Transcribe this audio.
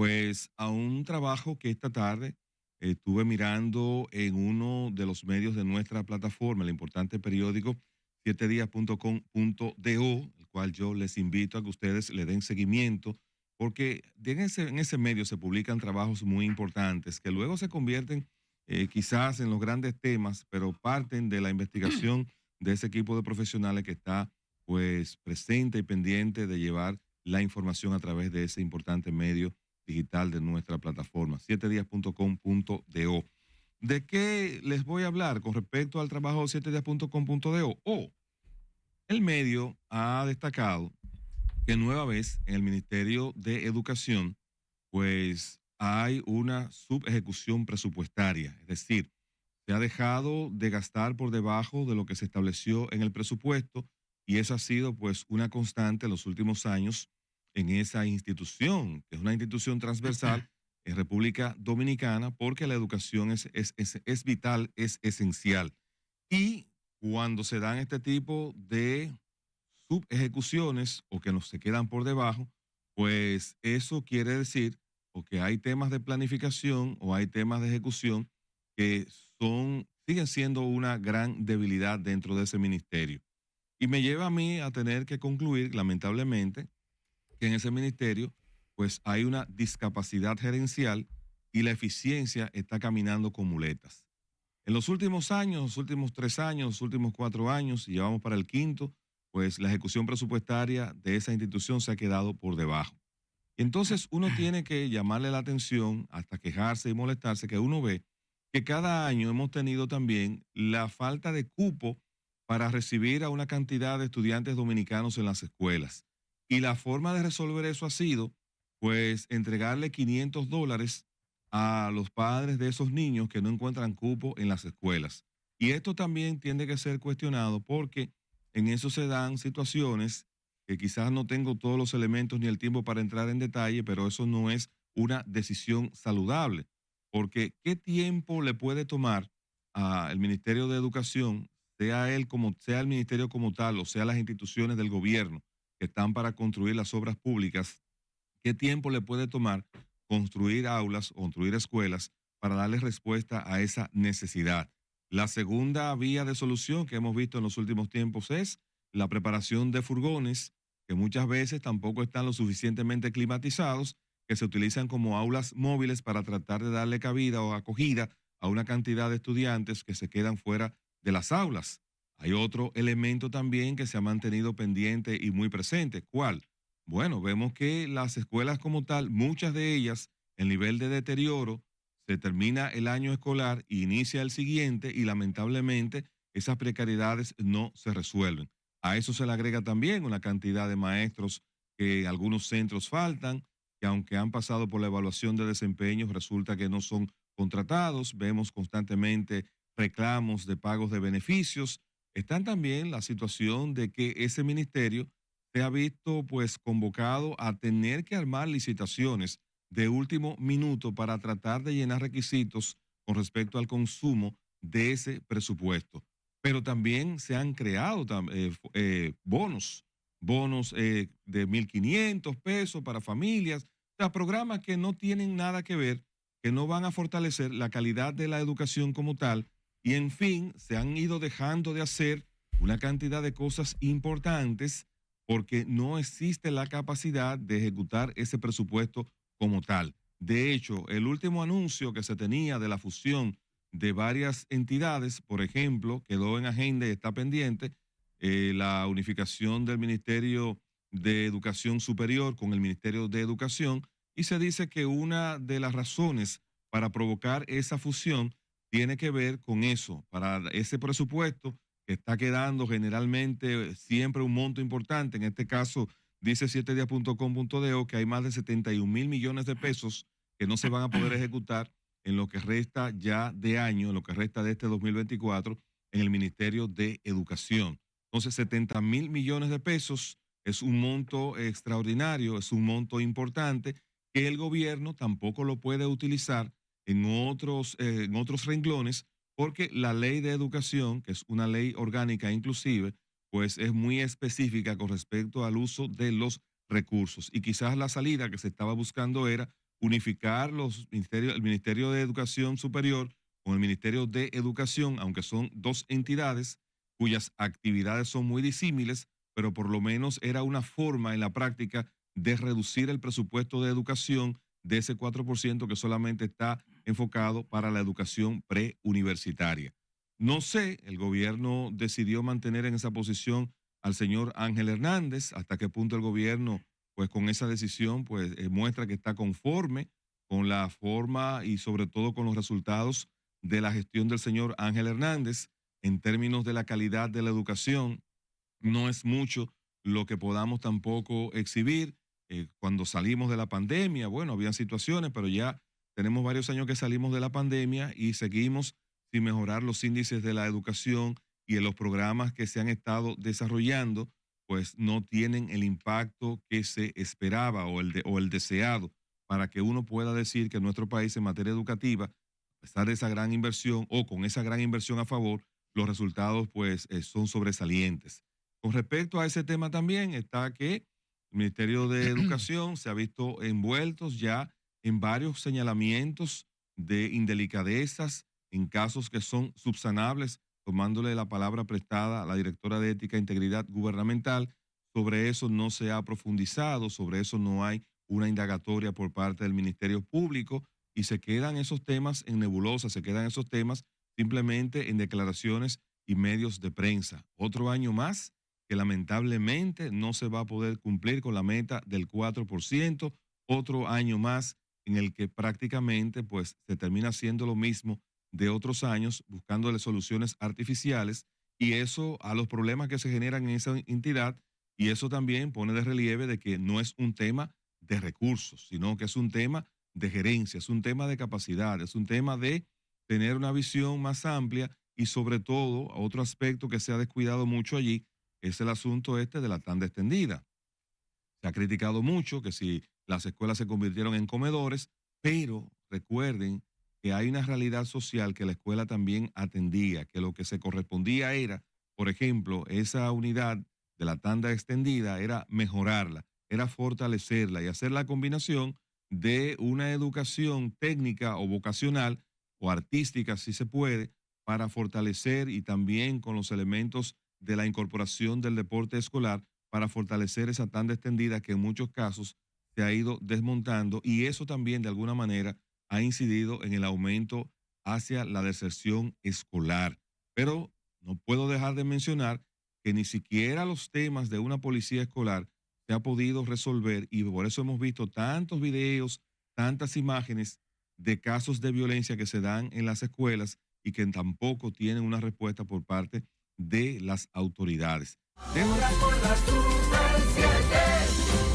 Pues a un trabajo que esta tarde estuve mirando en uno de los medios de nuestra plataforma, el importante periódico 7días.com.do, el cual yo les invito a que ustedes le den seguimiento, porque en ese medio se publican trabajos muy importantes que luego se convierten quizás en los grandes temas, pero parten de la investigación de ese equipo de profesionales que está pues presente y pendiente de llevar la información a través de ese importante medio digital de nuestra plataforma, 7días.com.do. ¿De qué les voy a hablar con respecto al trabajo de 7días.com.do? El medio ha destacado que nueva vez en el Ministerio de Educación, pues hay una subejecución presupuestaria, es decir, se ha dejado de gastar por debajo de lo que se estableció en el presupuesto y eso ha sido pues una constante en los últimos años en esa institución, que es una institución transversal en República Dominicana porque la educación es vital, es esencial. Y cuando se dan este tipo de subejecuciones o que no se quedan por debajo, pues eso quiere decir o que hay temas de planificación o hay temas de ejecución que siguen siendo una gran debilidad dentro de ese ministerio. Y me lleva a mí a tener que concluir, lamentablemente, que en ese ministerio pues hay una discapacidad gerencial y la eficiencia está caminando con muletas. En los últimos años, los últimos 3 años, los últimos 4 años, y ya vamos para el quinto, pues la ejecución presupuestaria de esa institución se ha quedado por debajo. Entonces uno tiene que llamarle la atención hasta quejarse y molestarse, que uno ve que cada año hemos tenido también la falta de cupo para recibir a una cantidad de estudiantes dominicanos en las escuelas. Y la forma de resolver eso ha sido, pues, entregarle $500 a los padres de esos niños que no encuentran cupo en las escuelas. Y esto también tiene que ser cuestionado porque en eso se dan situaciones que quizás no tengo todos los elementos ni el tiempo para entrar en detalle, pero eso no es una decisión saludable, porque ¿qué tiempo le puede tomar al Ministerio de Educación, sea él como sea el ministerio como tal, o sea las instituciones del gobierno que están para construir las obras públicas? ¿Qué tiempo le puede tomar construir aulas o construir escuelas para darle respuesta a esa necesidad? La segunda vía de solución que hemos visto en los últimos tiempos es la preparación de furgones, que muchas veces tampoco están lo suficientemente climatizados, que se utilizan como aulas móviles para tratar de darle cabida o acogida a una cantidad de estudiantes que se quedan fuera de las aulas. Hay otro elemento también que se ha mantenido pendiente y muy presente. ¿Cuál? Bueno, vemos que las escuelas como tal, muchas de ellas, el nivel de deterioro, se termina el año escolar e inicia el siguiente y lamentablemente esas precariedades no se resuelven. A eso se le agrega también una cantidad de maestros que algunos centros faltan, que aunque han pasado por la evaluación de desempeño, resulta que no son contratados. Vemos constantemente reclamos de pagos de beneficios. Están también la situación de que ese ministerio se ha visto pues convocado a tener que armar licitaciones de último minuto para tratar de llenar requisitos con respecto al consumo de ese presupuesto. Pero también se han creado bonos de 1.500 pesos para familias, o sea, programas que no tienen nada que ver, que no van a fortalecer la calidad de la educación como tal, y en fin, se han ido dejando de hacer una cantidad de cosas importantes porque no existe la capacidad de ejecutar ese presupuesto como tal. De hecho, el último anuncio que se tenía de la fusión de varias entidades, por ejemplo, quedó en agenda y está pendiente la unificación del Ministerio de Educación Superior con el Ministerio de Educación, y se dice que una de las razones para provocar esa fusión tiene que ver con eso, para ese presupuesto que está quedando generalmente siempre un monto importante. En este caso, dice 7días.com.do que hay más de 71 mil millones de pesos que no se van a poder ejecutar en lo que resta ya de año, en lo que resta de este 2024, en el Ministerio de Educación. Entonces, 70 mil millones de pesos es un monto extraordinario, es un monto importante que el gobierno tampoco lo puede utilizar en otros renglones, porque la ley de educación, que es una ley orgánica inclusive, pues es muy específica con respecto al uso de los recursos. Y quizás la salida que se estaba buscando era unificar el Ministerio de Educación Superior con el Ministerio de Educación, aunque son dos entidades cuyas actividades son muy disímiles, pero por lo menos era una forma en la práctica de reducir el presupuesto de educación de ese 4% que solamente está enfocado para la educación preuniversitaria. No sé, el gobierno decidió mantener en esa posición al señor Ángel Hernández, hasta qué punto el gobierno, pues con esa decisión, pues muestra que está conforme con la forma y sobre todo con los resultados de la gestión del señor Ángel Hernández en términos de la calidad de la educación. No es mucho lo que podamos tampoco exhibir. Cuando salimos de la pandemia, bueno, habían situaciones, pero ya tenemos varios años que salimos de la pandemia y seguimos sin mejorar los índices de la educación y en los programas que se han estado desarrollando, pues no tienen el impacto que se esperaba o el deseado para que uno pueda decir que nuestro país en materia educativa, a pesar de esa gran inversión o con esa gran inversión a favor, los resultados pues son sobresalientes. Con respecto a ese tema también está que el Ministerio de Educación se ha visto envueltos ya en varios señalamientos de indelicadezas en casos que son subsanables, tomándole la palabra prestada a la directora de Ética e Integridad Gubernamental. Sobre eso no se ha profundizado, sobre eso no hay una indagatoria por parte del Ministerio Público y se quedan esos temas en nebulosa, se quedan esos temas simplemente en declaraciones y medios de prensa. Otro año más que lamentablemente no se va a poder cumplir con la meta del 4%, otro año más en el que prácticamente pues se termina haciendo lo mismo de otros años, buscándole soluciones artificiales y eso a los problemas que se generan en esa entidad y eso también pone de relieve de que no es un tema de recursos, sino que es un tema de gerencia, es un tema de capacidad, es un tema de tener una visión más amplia y sobre todo otro aspecto que se ha descuidado mucho allí es el asunto este de la tanda extendida. Se ha criticado mucho que si las escuelas se convirtieron en comedores, pero recuerden que hay una realidad social que la escuela también atendía, que lo que se correspondía era, por ejemplo, esa unidad de la tanda extendida era mejorarla, era fortalecerla y hacer la combinación de una educación técnica o vocacional o artística, si se puede, para fortalecer y también con los elementos de la incorporación del deporte escolar para fortalecer esa tanda extendida que en muchos casos se ha ido desmontando y eso también de alguna manera ha incidido en el aumento hacia la deserción escolar. Pero no puedo dejar de mencionar que ni siquiera los temas de una policía escolar se ha podido resolver y por eso hemos visto tantos videos, tantas imágenes de casos de violencia que se dan en las escuelas y que tampoco tienen una respuesta por parte de las autoridades. Ahora por la Super 7.